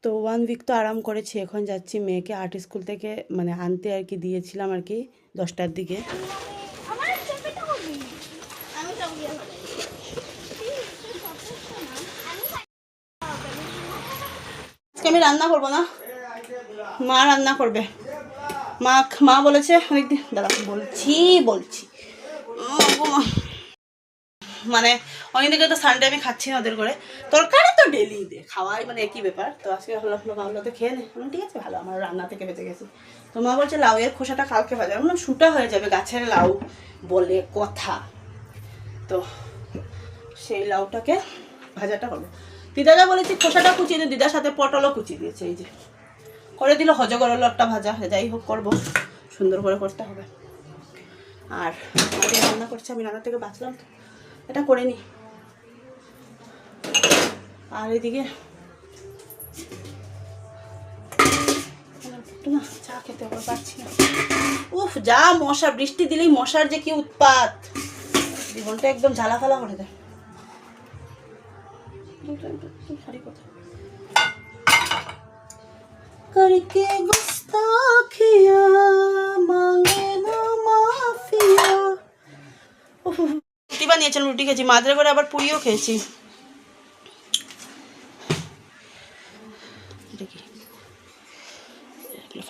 তো 1 উইক তো আরাম করেছি, এখন যাচ্ছি মেয়েকে আর্ট স্কুল থেকে মানে আনতে আর কি, দিয়েছিলাম আর কি 10টার দিকে। আজকে আমি রান্না করবো না, মা রান্না করবে। মা বলেছে অনেকদিন, দাঁড়া বলছি মানে অনেকদিকে তো সানডে আমি খাচ্ছি না ওদের করে, তরকারি তো ডেলি দে খাওয়াই মানে একই ব্যাপার। তো আজকে ভালো তো খেয়ে নে, ঠিক আছে ভালো, আমার রান্না থেকে বেঁচে গেছি। তো মা বলছে লাউ এর খোসাটা কালকে ভাজা, বললাম শুটা হয়ে যাবে, গাছের লাউ বলে কথা। তো সেই লাউটাকে ভাজাটা করবো। দিদাকে বলেছি খোসাটা কুচিয়ে দিই, দিদার সাথে পটলও কুচিয়ে দিয়েছে, এই যে করে দিল, হজগরল একটা ভাজা, যাই হোক করবো, সুন্দর করে করতে হবে। আর আমাদের রান্না করছে, আমি রান্না থেকে বাঁচলাম তো এটা করে নি। আর এদিকে না চা খেতে হবে, পারছি না। উফ যা মশা, বৃষ্টি দিলেই মশার যে কি উৎপাত, জীবনটা একদম ঝালাফালা করে দেয়। करके गुस्ताखिया मांगे ना माफिया। রুটি বানিয়েছিলাম, রুটি খেয়েছি, মাদের করে আবার পুরিও খেয়েছি।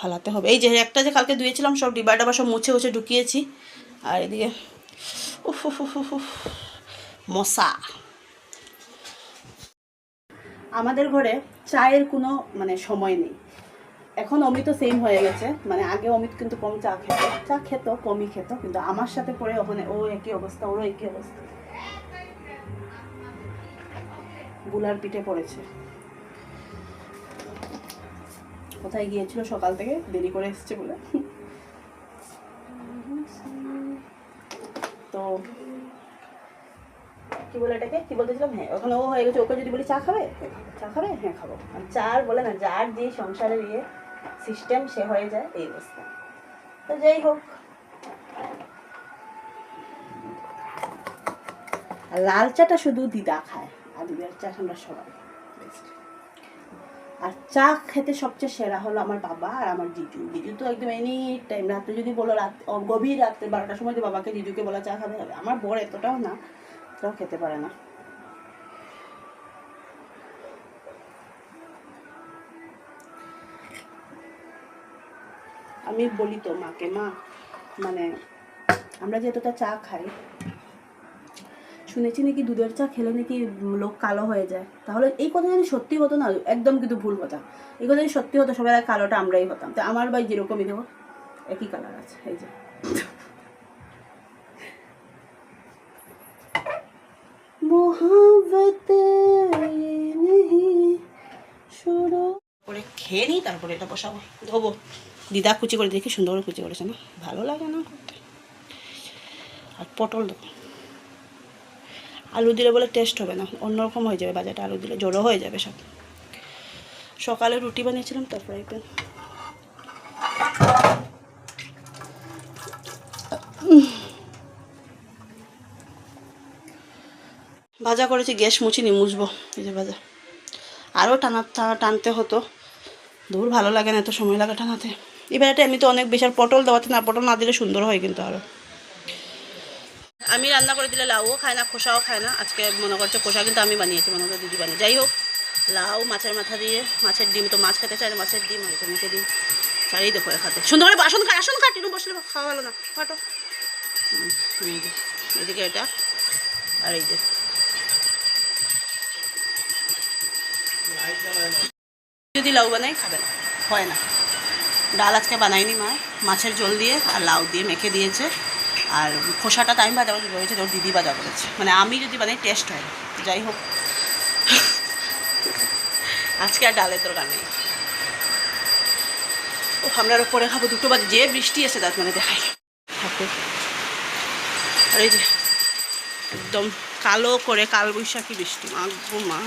ফালাতে হবে, এই যে একটা যে কালকে ধুয়েছিলাম সব ডিবা ডাবা সব মুছে মুছে ঢুকিয়েছি। আর এদিকে মশা। আমাদের ঘরে চায়ের কোনো মানে সময় নেই। এখন অমিতও সেম হয়ে গেছে, মানে আগে অমিত কিন্তু কম চা খেত কমই খেত, কিন্তু আমার সাথে পরে ওখানে ও একই অবস্থা, ওরও একই অবস্থা। বুলার পিঠে পড়েছে, কোথায় গিয়েছিল সকাল থেকে, দেরি করে এসছে বলে। তো কি বলে এটাকে কি বলতেছিলাম, হ্যাঁ ওখানে ও হয়ে গেছে, ওকে যদি বলি চা খাবে, হ্যাঁ খাবো। আর চার বলে না, যার যে সংসারের ইয়ে সিস্টেম সে হয়ে যায় এই অবস্থা। তো যাই হোক, আর লাল চাটা শুধু দিদা খায়, আর দিদার চা আমরা সবাই। আর চা খেতে সবচেয়ে সেরা হলো আমার বাবা আর আমার জিজু তো একদম এনি টাইম, রাত্রে যদি বলো গভীর রাত্রে 12টার সময় যদি বাবাকে জিজুকে বলা চা খাবে হবে। আমার বর এতটাও না, এতটাও খেতে পারে না। আমি বলি তো মাকে, মা মানে আমরা যেহেতুটা চা খাই, শুনেছি নাকি দুধের চা খেলে নাকি লোক কালো হয়ে যায়। তাহলে এই কথা যদি সত্যি হতো না, একদম কিন্তু ভুল কথা। এই কথা যদি সত্যি হতো, সবাই কালোটা আমরাই হতাম। তো আমার ভাই যেরকমই দেখো একই কালার আছে, এই যে মোহাব্বত শুরু করে খেয়ে নিই, তারপরে এটা বসাবো, ধোবো। দিদা কুচি করে দেখি সুন্দর করে কুচি করেছে না, ভালো লাগে না করতে। আর পটল দেবো, আলু দিলে বলে টেস্ট হবে না, অন্যরকম হয়ে যাবে বাজারটা, আলু দিলে জড়ো হয়ে যাবে সব। সকালে রুটি বানিয়েছিলাম, তারপরে একদম ভাজা করেছি, গ্যাস মুছিনি, মুছবো। এই যে ভাজা আরও টানতে হতো, দূর ভালো লাগে না, এত সময় লাগে টানাতে। এবার এটা এমনি তো অনেক বেশি, আর পটল দেওয়াতে না, পটল না দিলে সুন্দর হয় কিন্তু আরও। আমি রান্না করে দিলে লাউও খায় না, খোসাও খায় না। আজকে মনে করছে খোসা কিন্তু আমি বানিয়েছি, মনে করছে দিদি বানিয়ে। যাই হোক, লাউ মাছের মাথা দিয়ে, মাছের ডিম তো মাছ খেতে চাই না, মাছের ডিম হয়েছে মুখে ডিম চাই দেখো খাতে। সুন্দর করে আসন কাট টিনু বসলে খাওয়া ভালো না, কাটো। এদিকে এটা, আর এই যে যদি লাউ বানাই খাবে না, হয় না। ডাল আজকে বানাইনি মা, মাছের ঝোল দিয়ে আর লাউ দিয়ে মেখে দিয়েছে। আর খোসাটা তো আমি ভাজা করেছি, তোর দিদি ভাজা করেছে, মানে আমি যদি বানাই টেস্ট হয়। যাই হোক, আজকে আর ডালের দরকার নেই। ও আমরা আরও পরে খাবো, 2টো বাজে, যে বৃষ্টি এসে তার মানে দেখাই ঠাকুর। আর এই যে একদম কালো করে কালবৈশাখী বৃষ্টি, মা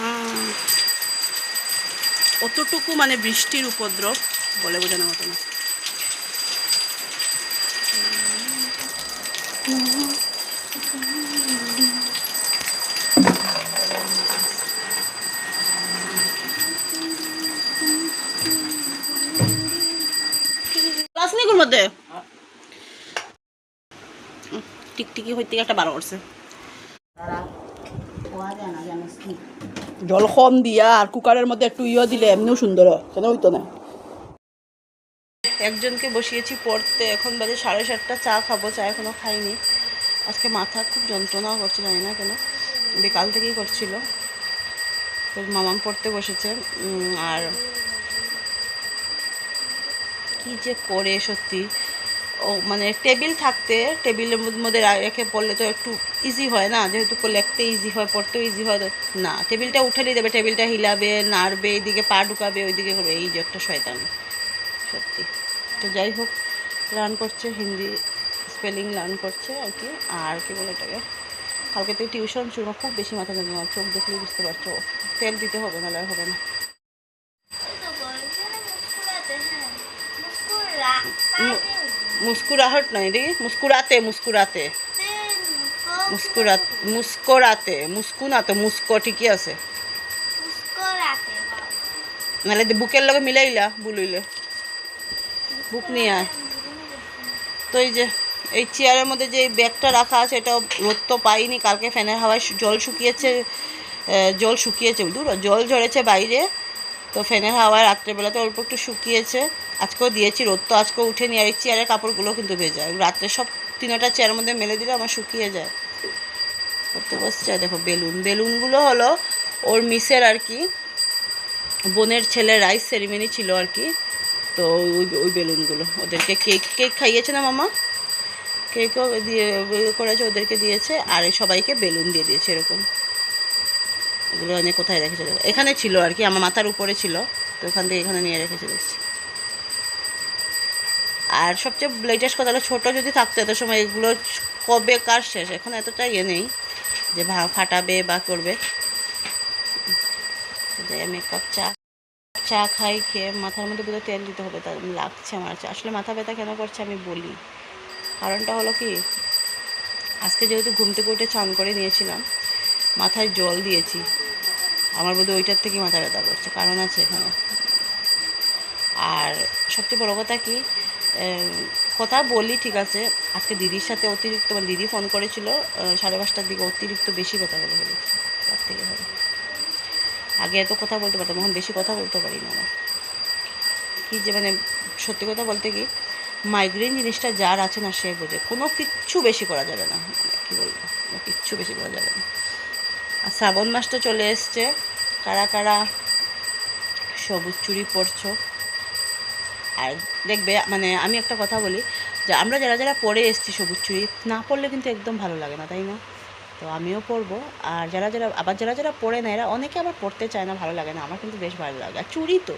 অতটুকু মানে বৃষ্টির উপদ্রব বলে বোঝানোর মতো না। থেকে একটা বারো করছে। জল কম দিয়া আর কুকারের মধ্যে একটু ইয়ে দিলে এমনিও সুন্দর হয়, কেন হইতো না। একজনকে বসিয়েছি পড়তে, এখন বাজে 7:30, চা খাবো, চা এখনো খাইনি। আজকে মাথা খুব যন্ত্রণাও করছে, জানি না কেন, বিকাল থেকেই করছিল। তো মামাম পড়তে বসেছে। আর কি যে করে সত্যি, ও মানে টেবিল থাকতে টেবিলের মধ্যে রেখে পড়লে তো একটু ইজি হয় না, যেহেতু লিখতে ইজি হয়, পড়তেও ইজি হয়। না, টেবিলটা উঠেই দেবে, টেবিলটা হিলাবে, নাড়বে, এইদিকে পা ঢুকাবে, ওইদিকে করবে, এই যে একটা শয়তান সত্যি। তো যাই হোক, লার্ন করছে, হিন্দি স্পেলিং লার্ন করছে আর কি। আর কি বলে এটাকে, কালকে থেকে টিউশন শুরু, খুব বেশি মাথা যন্ত্রণা, চোখ দেখলেই বুঝতে পারছো, তেল দিতে হবে, নাহলে হবে না। मुस्कुराहट नहीं देखी, मुस्कुराते मुस्कुराते मुस्कुराते मुस्कु ना तो मुस्को ঠিকই আছে, নাহলে বুকের লগে মিলাইলা বলইলে বুক নিয়ে আয়। তো এই যে এই চেয়ারের মধ্যে যে ব্যাগটা রাখা আছে, এটা রোদ তো পাইনি, কালকে ফ্যানের হাওয়ায় জল শুকিয়েছে, দূর জল ঝরেছে বাইরে, তো ফ্যানের হাওয়ায় রাত্রেবেলাতে অল্প একটু শুকিয়েছে, আজকেও দিয়েছি রোদ, তো আজকেও উঠেনি। আর এই চেয়ারের কাপড়গুলো কিন্তু ভেজা, রাত্রে সব 3টা চেয়ারের মধ্যে মেলে দিলে আমার শুকিয়ে যায়। করতে বসছে, দেখো বেলুনগুলো হলো ওর মিসের আর কি, বোনের ছেলের রাইস সেরিমনি ছিল আর কি, তো ওই বেলুনগুলো ওদেরকে কেক খাইয়েছে না মামা, কেকও দিয়ে করেছে, ওদেরকে দিয়েছে, আর সবাইকে বেলুন দিয়ে দিয়েছে এরকম। এগুলো এনে কোথায় রেখেছে, এখানে ছিল আর কি, আমার মাথার উপরে ছিল, তো ওখান থেকে এখানে নিয়ে রেখেছে দেখছি। আর সবচেয়ে লেটেস্ট কথা হলো, ছোটো যদি থাকতো এত সময়, এগুলো কবে কার শেষ, এখন এতটা ইয়ে নেই যে ফাটাবে বা করবে। যাই আমি এক কাপ চা খাই, খেয়ে মাথার মধ্যে বোধহয় তেল দিতে হবে, তার লাগছে আমার। আসলে মাথা ব্যথা কেন করছে আমি বলি, কারণটা হলো কি, আজকে যেহেতু ঘুম থেকে উঠে চান করে নিয়েছিলাম, মাথায় জল দিয়েছি, আমার বোধহয় ওইটার থেকেই মাথা ব্যথা করছে, কারণ আছে এখানে। আর সবচেয়ে বড়ো কথা কি, কথা বলি ঠিক আছে, আজকে দিদির সাথে অতিরিক্ত, মানে দিদি ফোন করেছিল 5:30টার দিকে, অতিরিক্ত বেশি কথা বলে ফেলেছি, তার থেকে হবে। আগে এত কথা বলতে পারতাম, এখন বেশি কথা বলতে পারি না। আমার কী যে মানে সত্যি কথা বলতে কি, মাইগ্রেন জিনিসটা যার আছে না সে বোঝে, কোনো কিচ্ছু বেশি করা যাবে না, কী বলবো, কিচ্ছু বেশি করা যাবে না। আর শ্রাবণ মাস তো চলে এসছে, কারা কারা সবুজ চুড়ি পরছো। আর দেখবে, মানে আমি একটা কথা বলি, যে আমরা যারা যারা পরে এসছি সবুজ চুড়ি, না পরলে কিন্তু একদম ভালো লাগে না, তাই না? তো আমিও পরবো। আর যারা যারা পরে না, এরা অনেকে আবার পরতে চায় না, ভালো লাগে না, আমার কিন্তু বেশ ভালো লাগে। আর চুড়ি তো,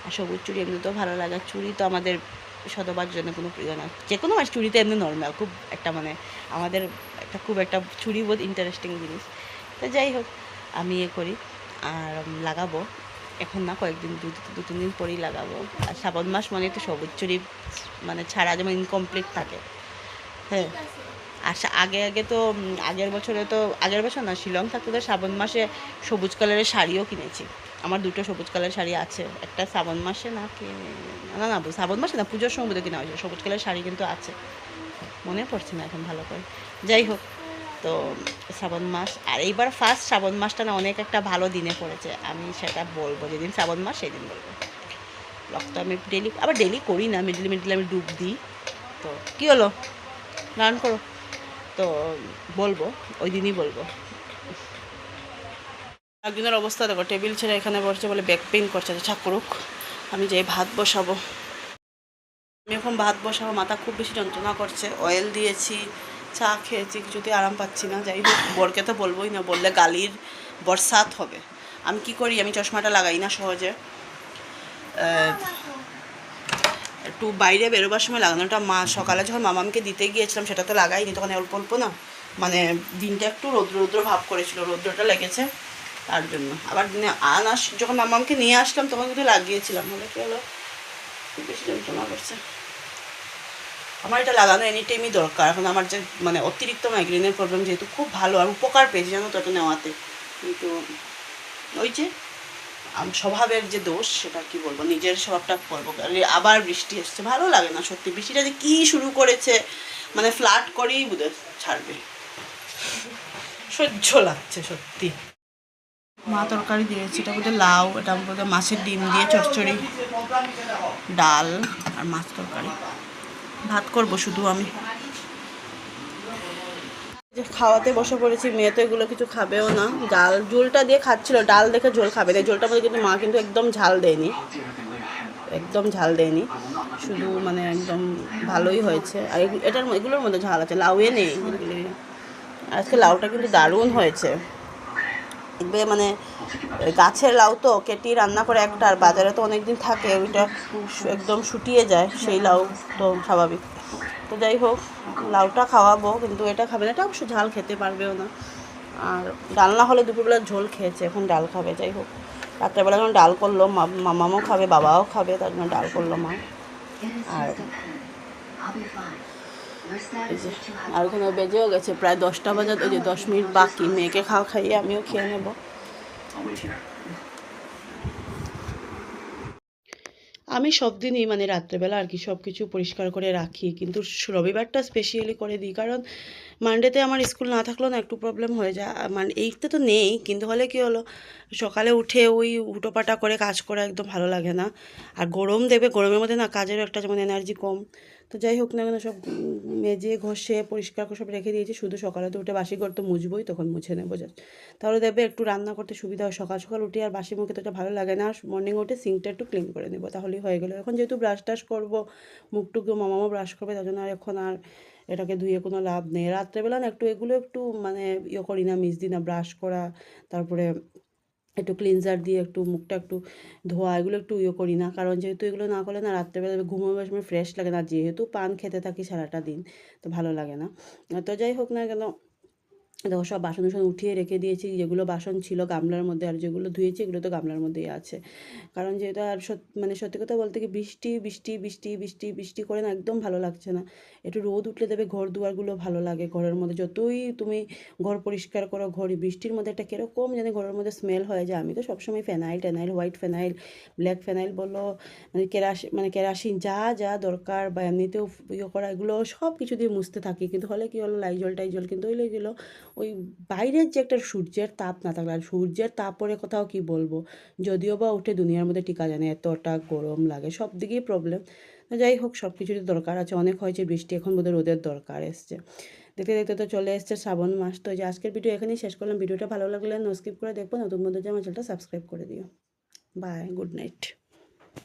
আর সবুজ চুড়ি এমনিতেও ভালো লাগে, চুড়ি তো আমাদের শতবার জন্য কোনো প্রিয় না, যে কোনো মাস চুড়িতে এমনি নর্মাল, খুব একটা মানে আমাদের খুব একটা চুড়ি বোধ ইন্টারেস্টিং জিনিস। তো যাই হোক, আমি করি আর লাগাবো, এখন না, কয়েকদিন 2-3 দিন পরেই লাগাবো। আর শ্রাবণ মাস মানে তো সবুজ চুড়ি মানে ছাড়া যেমন ইনকমপ্লিট থাকে। হ্যাঁ, আর আগে তো আগের বছর না, শিলং থাকতে তো শ্রাবণ মাসে সবুজ কালারের শাড়িও কিনেছি। আমার 2টো সবুজ কালারের শাড়ি আছে, একটা শ্রাবণ মাসে না শ্রাবণ মাসে না, পুজোর সময় কিনা হয়েছে, সবুজ কালারের শাড়ি কিন্তু আছে, মনে পড়ছে না এখন ভালো করে। যাই হোক, তো শ্রাবণ মাস, আর এইবার ফার্স্ট শ্রাবণ মাসটা না অনেক একটা ভালো দিনে পড়েছে, আমি সেটা বলবো, যেদিন শ্রাবণ মাস সেদিন বলবো। ব্লগ তো আমি ডেলি করি না, মিডলে আমি ডুব দিই। তো কী হলো, রান করো, তো বলবো, ওই দিনই বলবো। একজনের অবস্থা দেখো, টেবিল ছেড়ে এখানে বসছে, বলে ব্যাক পেইন করছে, যা করুক, আমি যাই ভাত বসাবো। আমি এখন ভাত বসাবো, মাথা খুব বেশি যন্ত্রণা করছে, অয়েল দিয়েছি, চা খেয়েছি, কিছুতে আরাম পাচ্ছি না। যাই হোক, বরকে তো বলবোই না, বললে গালির বরসাত হবে। আমি কি করি, আমি চশমাটা লাগাই না সহজে, একটু বাইরে বেরোবার সময় লাগানোটা, সকালে যখন মামামকে দিতে গিয়েছিলাম সেটা তো লাগাইনি, তখন অল্প অল্প না, মানে দিনটা একটু রৌদ্র ভাব করেছিল, রৌদ্রটা লেগেছে তার জন্য। আবার যখন মামামকে নিয়ে আসলাম তখন কিন্তু লাগিয়েছিলাম, বলে কি হলো, খুব বেশি যন্ত্রণা করছে। আমার এটা লাগানো এনি টাইমই দরকার, এখন আমার যে মানে অতিরিক্ত মাইগ্রেনের প্রবলেম, যেহেতু খুব ভালো আর উপকার পেয়েছি জানো তো এটা নেওয়াতে, কিন্তু ওই যে স্বভাবের যে দোষ সেটা কি বলবো, নিজের স্বভাবটা করবো। আবার বৃষ্টি এসছে, ভালো লাগে না সত্যি। বৃষ্টিটা যে কী শুরু করেছে, মানে ফ্লাড করেই বোধহয় ছাড়বে, সহ্য লাগছে সত্যি। মা তরকারি দিয়েছে, এটা বোধহয় লাউ, এটা বোধহয় মাছের ডিম দিয়ে চচ্চড়ি, ডাল আর মাছ তরকারি। ভাত করবো শুধু আমি। যে খাওয়াতে বসে পড়েছি, মেয়ে তো এগুলো কিছু খাবেও না। ডাল ঝোলটা দিয়ে খাচ্ছিল, ডাল দেখে ঝোল খাবে না। ঝোলটার মধ্যে কিন্তু মা কিন্তু একদম ঝাল দেয়নি, একদম ঝাল দেয়নি, শুধু মানে একদম ভালোই হয়েছে। আর এগুলোর মধ্যে ঝাল আছে, লাউয়ে নেই। আজকে লাউটা কিন্তু দারুণ হয়েছে, দেখবে মানে গাছের লাউ তো কেটে রান্না করে একটা, আর বাজারে তো অনেক দিন থাকে, ওইটা একদম শুটিয়ে যায়, সেই লাউ তো স্বাভাবিক। তো যাই হোক, লাউটা খাওয়াবো, কিন্তু এটা খাবে না, এটা অবশ্য ঝাল খেতে পারবেও না। আর ডাল না হলে দুপুরবেলা ঝোল খেয়েছে, এখন ডাল খাবে। যাই হোক, রাত্রেবেলা যখন ডাল করলো, মামাও খাবে, বাবাও খাবে, তার জন্য ডাল করলো মা। আর আর ওখানে বেজেও গেছে প্রায় 10টা বাজে, ওই যে 10 মিনিট বাকি, মেয়েকে খাইয়ে আমিও খেয়ে নেবো। আমি সব দিনই মানে রাত্রেবেলা আর কি সব কিছু পরিষ্কার করে রাখি, কিন্তু রবিবারটা স্পেশালি করে দিই, কারণ মানডেতে আমার স্কুল না থাকলেও না একটু প্রবলেম হয়ে যায়। মানে এইতে তো নেই, কিন্তু হলে কি হলো, সকালে উঠে ওই উটোপাটা করে কাজ করা একদম ভালো লাগে না। আর গরম দেবে, গরমের মধ্যে না কাজেরও একটা যেমন এনার্জি কম। তো যাই হোক না কেন, সব মেজে ঘষে পরিষ্কার করে সব রেখে দিয়েছি, শুধু সকালে তো উঠে বাসি ঘর তো মুছবই, তখন মুছে নেবো জাস্ট। তাহলে দেখবে একটু রান্না করতে সুবিধা হয়। সকাল সকাল উঠে আর বাসি মুখে তো এটা ভালো লাগে না। আর মর্নিং উঠে সিঙ্কটা একটু ক্লিন করে নেবো, তাহলেই হয়ে গেলো। এখন যেহেতু ব্রাশ টাশ করবো, মুখ টুকু মামাও ব্রাশ করবে, তার জন্য আর এখন আর এটাকে ধুয়ে কোনো লাভ নেই। রাত্রেবেলা না একটু এগুলো একটু মানে করি না, মিস দিই না, ব্রাশ করা, তারপরে একটু ক্লিনজার দিয়ে একটু মুখটা একটু ধোয়া, এগুলো একটু করি না, কারণ যেহেতু এগুলো না করলে না রাত্রেবেলা ঘুমাবার সময় ফ্রেশ লাগে না, যেহেতু পান খেতে থাকি সারাটা দিন, তো ভালো লাগে না। তো যাই হোক না কেন, দেখো সব বাসন টাসন উঠিয়ে রেখে দিয়েছি, যেগুলো বাসন ছিল গামলার মধ্যে, আর যেগুলো ধুয়েছি এগুলো তো গামলার মধ্যেই আছে। কারণ যেহেতু আর মানে সত্যি কথা বলতে কি, বৃষ্টি বৃষ্টি বৃষ্টি বৃষ্টি বৃষ্টি করে না একদম ভালো লাগছে না। একটু রোদ উঠলে দেবে ঘর দুয়ারগুলো ভালো লাগে, ঘরের মধ্যে যতই তুমি ঘর পরিষ্কার করো, বৃষ্টির মধ্যে একটা কীরকম জানি ঘরের মধ্যে স্মেল হয়ে যায়। আমি তো সবসময় phenyl, white phenyl, black phenyl বলো, মানে কেরাসিন যা যা দরকার, বা এমনিতেও করা, এগুলো সব কিছু দিয়ে মুছতে থাকি। কিন্তু হলে কি হলো, লাইজল টাইজল, কিন্তু ওই গেলো ওই বাইরের যে একটা সূর্যের তাপ না থাকলে, আর সূর্যের তাপরে কোথাও কি বলবো, যদিও বা উঠে দুনিয়ার মধ্যে টিকা জানে, এতটা গরম লাগে, সব দিকেই প্রবলেম। যাই হোক, সব কিছুরই দরকার আছে, অনেক হয়েছে বৃষ্টি, এখন বোধহয় রোদের দরকার এসছে। দেখতে দেখতে তো চলে এসছে শ্রাবণ মাস। তো যে আজকের ভিডিও এখানেই শেষ করলাম। ভিডিওটা ভালো লাগলে নো স্কিপ করে দেখবো, নতুন বন্ধু যে আমার চ্যানেলটা সাবস্ক্রাইব করে দিও। Bye, good night.